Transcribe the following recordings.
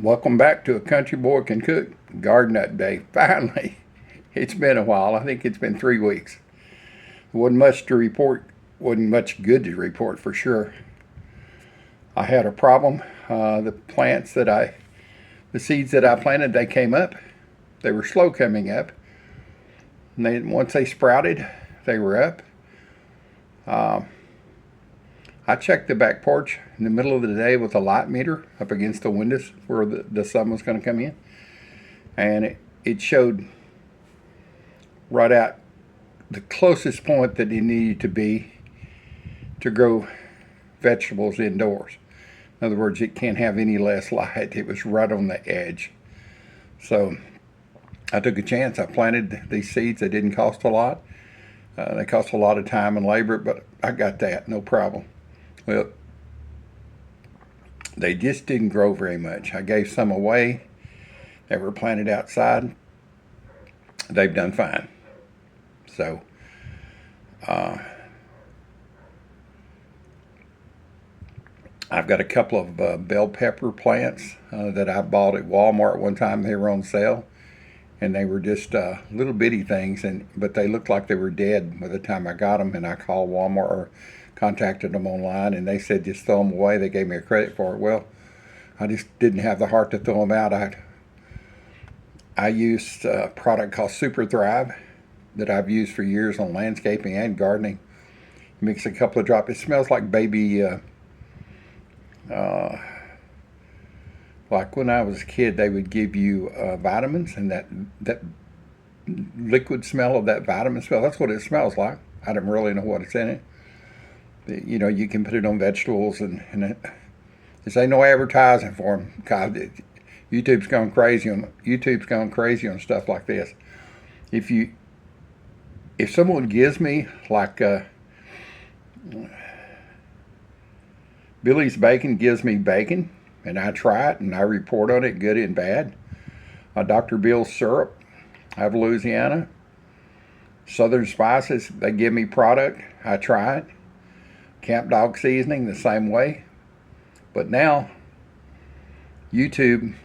Welcome back to A Country Boy Can Cook Garden Update. Finally, it's been a while. I think it's been 3 weeks. Wasn't much to report, wasn't much good to report for sure. I had a problem. The seeds that I planted, they came up. They were slow coming up. And once they sprouted, they were up. I checked the back porch in the middle of the day with a light meter up against the windows where the sun was going to come in. And it showed right out the closest point that it needed to be to grow vegetables indoors. In other words, it can't have any less light. It was right on the edge. So I took a chance. I planted these seeds. They didn't cost a lot. They cost a lot of time and labor, but I got that, no problem. Well, they just didn't grow very much. I gave some away. They were planted outside. They've done fine. So, I've got a couple of bell pepper plants that I bought at Walmart one time. They were on sale, and they were just little bitty things, but they looked like they were dead by the time I got them. And I called Walmart or contacted them online, and they said just throw them away. They gave me a credit for it. Well, I just didn't have the heart to throw them out. I used a product called Super Thrive that I've used for years on landscaping and gardening. Mix a couple of drops. It smells like baby. Like when I was a kid, they would give you vitamins, and that liquid smell of that vitamin smell. That's what it smells like. I don't really know what it's in it. You know, you can put it on vegetables, and this ain't no advertising for them. God, YouTube's gone crazy on stuff like this. If someone gives me like Billy's Bacon gives me bacon, and I try it and I report on it, good and bad. Dr. Bill's syrup out of Louisiana. Southern Spices, they give me product, I try it. Camp Dog seasoning the same way. But now YouTube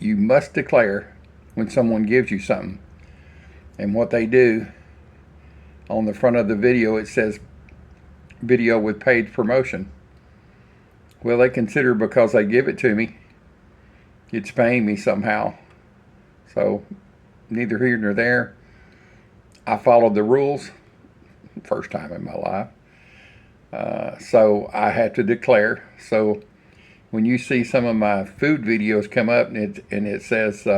you must declare when someone gives you something. And what they do on the front of the video, it says video with paid promotion. Well, they consider because they give it to me, it's paying me somehow. So neither here nor there. I followed the rules, first time in my life. So I had to declare. So when you see some of my food videos come up and it says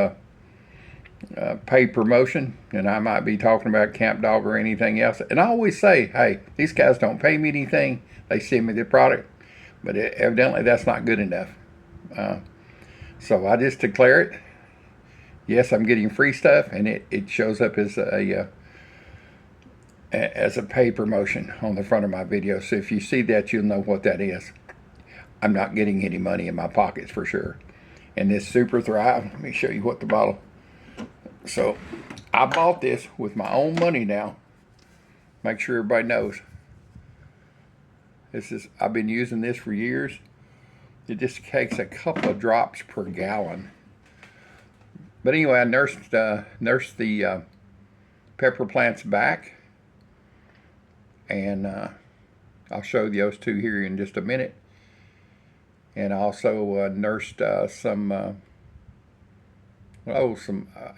paid promotion, and I might be talking about Camp Dog or anything else, and I always say, hey, these guys don't pay me anything. They send me the product, but evidently that's not good enough. So I just declare it. Yes, I'm getting free stuff, and it shows up as a paid promotion on the front of my video. So if you see that, you'll know what that is. I'm not getting any money in my pockets for sure. And this Super Thrive, let me show you what the bottle. So I bought this with my own money now. Make sure everybody knows. I've been using this for years. It just takes a couple of drops per gallon. But anyway, I nursed the pepper plants back. And I'll show those two here in just a minute. And I also nursed I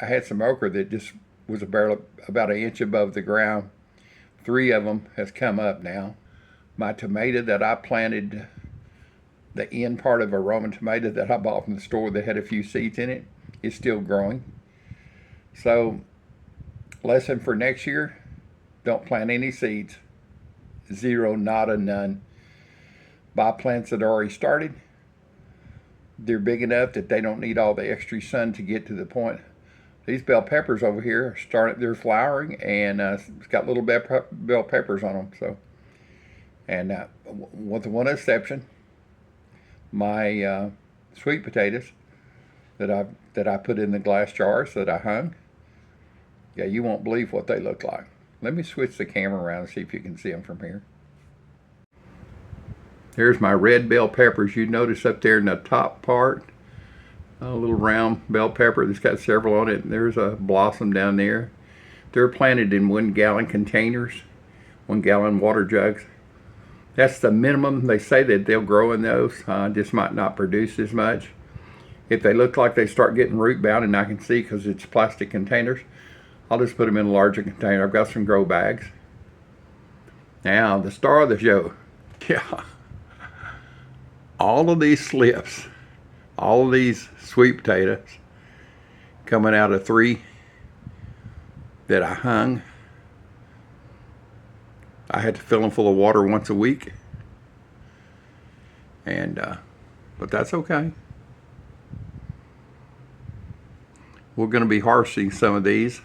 had some okra that just was about an inch above the ground. 3 of them has come up now. My tomato that I planted, the end part of a Roman tomato that I bought from the store that had a few seeds in it, is still growing. So, lesson for next year, don't plant any seeds. Zero, nada, none. Buy plants that are already started. They're big enough that they don't need all the extra sun to get to the point. These bell peppers over here they're flowering, and it's got little bell peppers on them. So, and with one exception, my sweet potatoes that I put in the glass jars that I hung. Yeah, you won't believe what they look like. Let me switch the camera around and see if you can see them from here. There's my red bell peppers. You notice up there in the top part, a little round bell pepper that's got several on it. There's a blossom down there. They're planted in 1 gallon containers, 1 gallon water jugs. That's the minimum. They say that they'll grow in those. Just might not produce as much. If they look like they start getting root bound, and I can see because it's plastic containers, I'll just put them in a larger container. I've got some grow bags. Now, the star of the show. Yeah. All of these slips, all of these sweet potatoes coming out of 3 that I hung. I had to fill them full of water once a week. But that's okay. We're going to be harvesting some of these.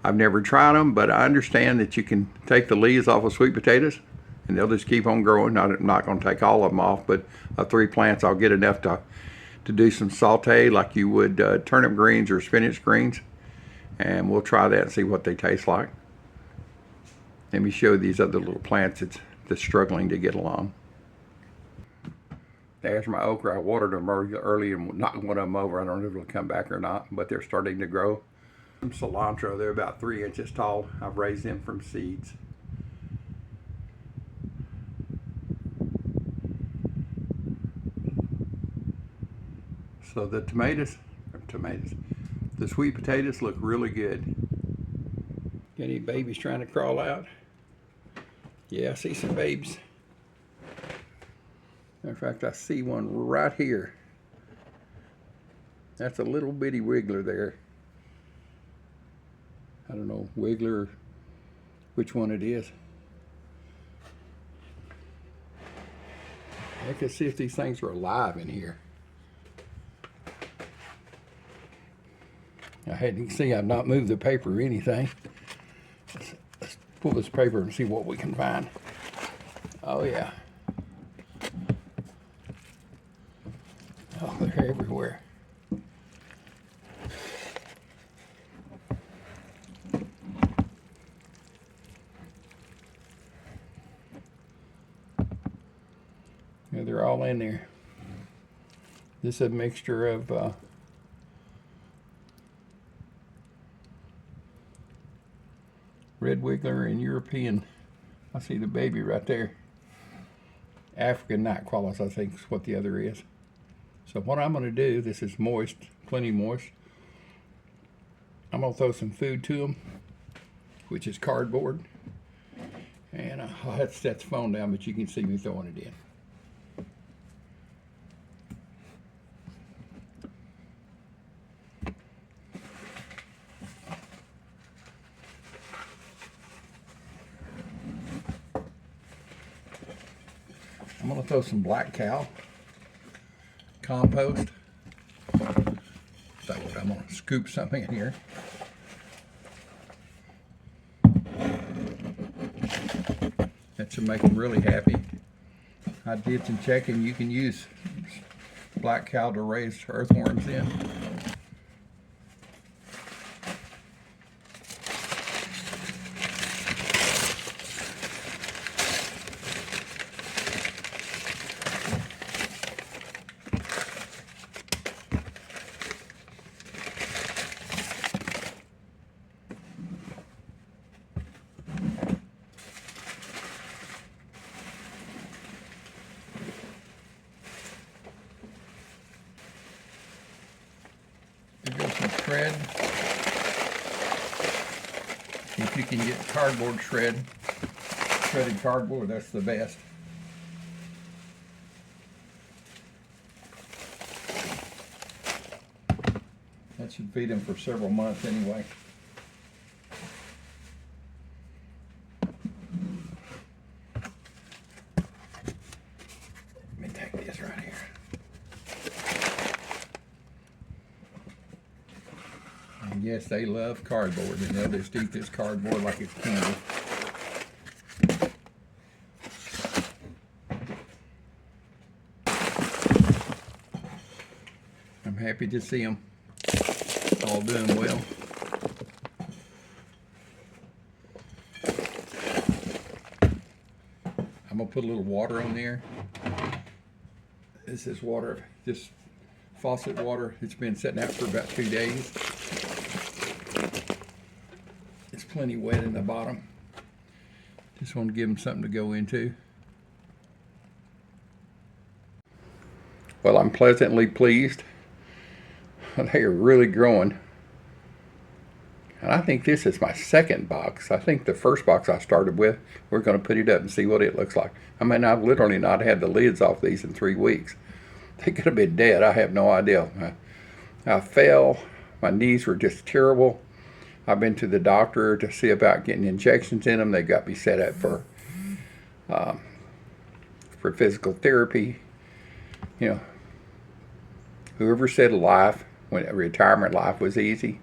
I've never tried them, but I understand that you can take the leaves off of sweet potatoes and they'll just keep on growing. I'm not going to take all of them off, but of 3 plants, I'll get enough to do some saute like you would turnip greens or spinach greens. And we'll try that and see what they taste like. Let me show you these other little plants that's struggling to get along. There's my okra. I watered them early and knocked one of them over. I don't know if it'll come back or not, but they're starting to grow. Some cilantro, they're about 3 inches tall. I've raised them from seeds. So the the sweet potatoes look really good. Any babies trying to crawl out? Yeah, I see some babes. In fact, I see one right here. That's a little bitty wiggler there. I don't know, wiggler, which one it is. I can see if these things are alive in here. You can see I've not moved the paper or anything. Let's pull this paper and see what we can find. Oh yeah. Oh, they're everywhere. Yeah, they're all in there. This is a mixture of red wiggler and European. I see the baby right there. African night crawlers, I think is what the other is. So what I'm going to do, this is moist, plenty moist. I'm going to throw some food to them, which is cardboard. And I'll have to set the phone down, but you can see me throwing it in. I'm going to throw some black cow compost. So I'm going to scoop something in here. That should make them really happy. I did some checking. You can use black cow to raise earthworms in. Shred. If you can get cardboard shredded cardboard, that's the best. That should feed them for several months anyway. Let me take this right here. And yes, they love cardboard, and they'll just eat this cardboard like it's candy. I'm happy to see them all doing well. I'm gonna put a little water on there This is water, just faucet water. It's been sitting out for about 2 days. It's plenty wet in the bottom. Just want to give them something to go into. Well, I'm pleasantly pleased. They are really growing. And I think this is my second box. I think the first box I started with, we're going to put it up and see what it looks like. I mean, I've literally not had the lids off these in 3 weeks. They could have been dead. I have no idea. I fell. My knees were just terrible. I've been to the doctor to see about getting injections in them. They got me set up for physical therapy. You know, whoever said retirement life was easy,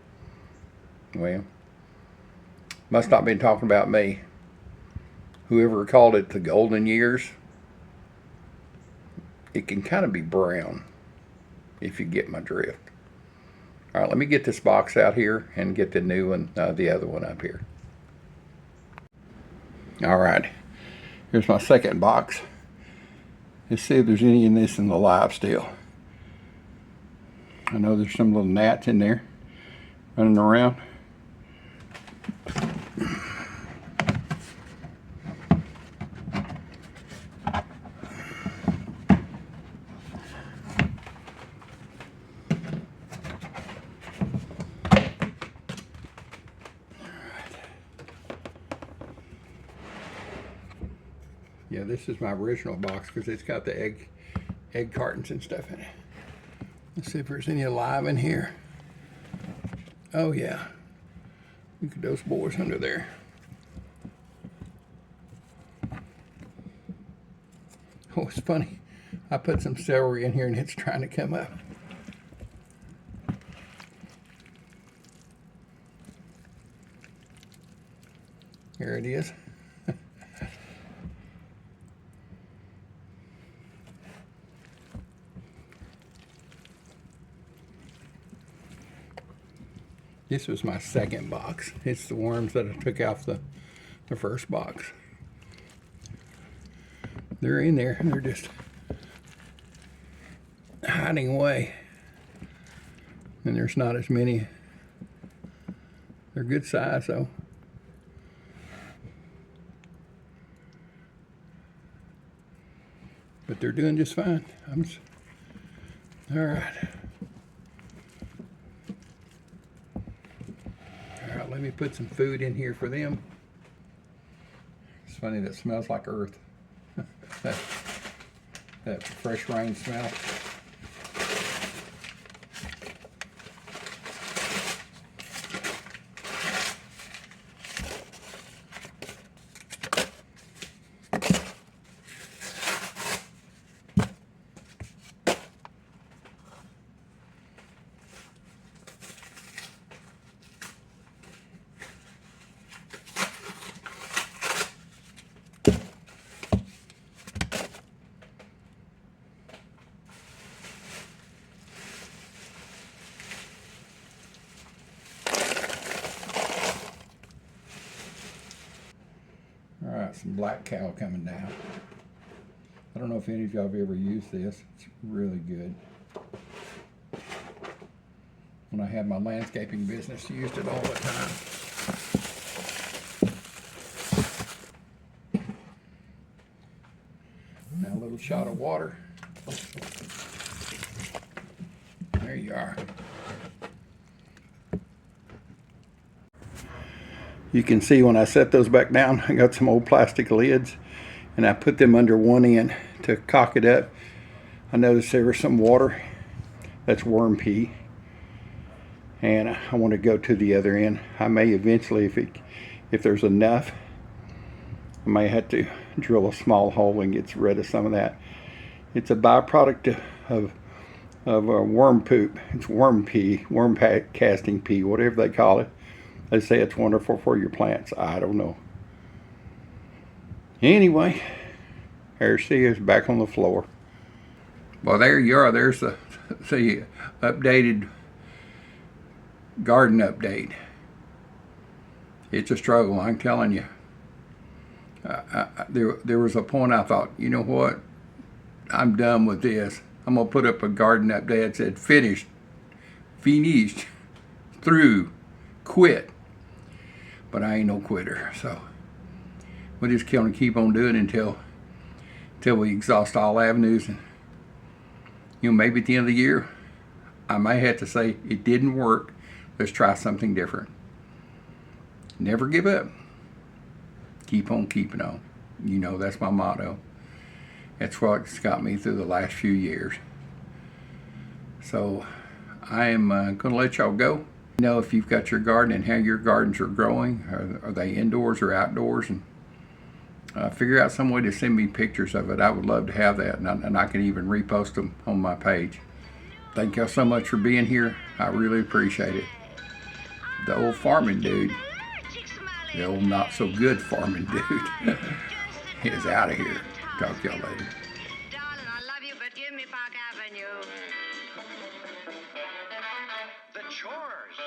well, must not been talking about me. Whoever called it the golden years, it can kind of be brown, if you get my drift. All right, let me get this box out here and get the new one, the other one up here. All right, here's my second box. Let's see if there's any in this in the live still. I know there's some little gnats in there running around. Yeah, this is my original box because it's got the egg cartons and stuff in it. Let's see if there's any alive in here. Oh yeah, look at those boys under there. Oh, it's funny. I put some celery in here and it's trying to come up. Here it is. This was my second box. It's the worms that I took off the first box. They're in there and they're just hiding away. And there's not as many. They're good size though. But they're doing just fine. All right. Let me put some food in here for them. It's funny, that smells like earth. that fresh rain smell. Some black cow coming down. I don't know if any of y'all have ever used this. It's really good. When I had my landscaping business, I used it all the time. Now a little shot of water. There you are. You can see when I set those back down, I got some old plastic lids and I put them under one end to cock it up. I noticed there was some water. That's worm pee. And I want to go to the other end. I may eventually, if there's enough, I may have to drill a small hole and get rid of some of that. It's a byproduct of worm poop. It's worm pee, worm casting pee, whatever they call it. They say it's wonderful for your plants. I don't know. Anyway, there she is back on the floor. Well, there you are. There's the updated garden update. It's a struggle, I'm telling you. There was a point I thought, you know what? I'm done with this. I'm going to put up a garden update that said finished, through, quit. But I ain't no quitter, so we're just going to keep on doing it until we exhaust all avenues. And maybe at the end of the year, I may have to say it didn't work. Let's try something different. Never give up. Keep on keeping on. That's my motto. That's what's got me through the last few years. So I am going to let y'all go. If you've got your garden and how your gardens are growing. Are they indoors or outdoors? And figure out some way to send me pictures of it. I would love to have that, and I can even repost them on my page. Thank y'all so much for being here. I really appreciate it. The old farming dude, the old not so good farming dude, is out of here. Talk to y'all later. Darling, I love you, but give me Park Avenue. The chores.